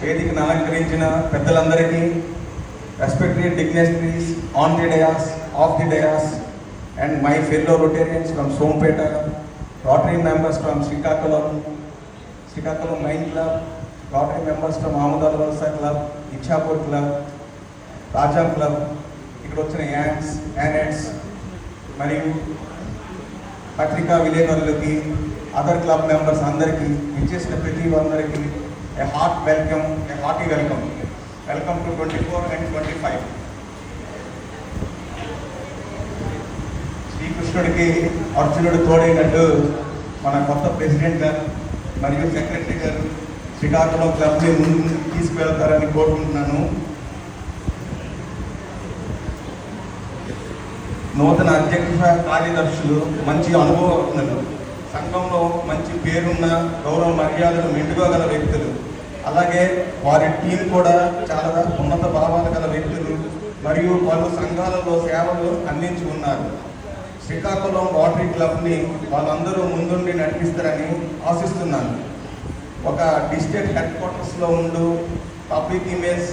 వేదికను అలంకరించిన పెద్దలందరికీ, respected dignitaries on the dais, off the dais, and my fellow Rotarians from Sompeta, Rotary members from Srikakulam 9 Club, Rotary members from Ahmedabad Valsa Club, Ichhapur Club, Rajam Club, ఇక్కడ వచ్చిన యానెట్స్ మరియు పత్రికా విలేకరులకి, other club members అందరికీ, ఇచ్చేసిన ప్రతి అందరికీ a hearty welcome. Welcome to 24 and 25. శ్రీకృష్ణుడికి అర్జునుడు తోడైనట్టు మన కొత్త ప్రెసిడెంట్ గారు మరియు సెక్రటరీ గారు శ్రీకాకుళం క్లబ్ని ముందు తీసుకువెళ్తారని కోరుకుంటున్నాను. నూతన అధ్యక్ష కార్యదర్శులు మంచి అనుభవజ్ఞులు, సంఘంలో మంచి పేరున్న గౌరవ మర్యాదలు మెండుకోగల వ్యక్తులు, అలాగే వారి టీం కూడా చాలా ఉన్నత భావాలు గల వ్యక్తులు మరియు పలు సంఘాలలో సేవలు అందించి ఉన్నారు. శ్రీకాకుళం రోటరీ క్లబ్ని వాళ్ళందరూ ముందుండి నడిపిస్తారని ఆశిస్తున్నాను. ఒక డిస్ట్రిక్ట్ హెడ్ క్వార్టర్స్లో ఉంటూ పబ్లిక్ ఇమేజ్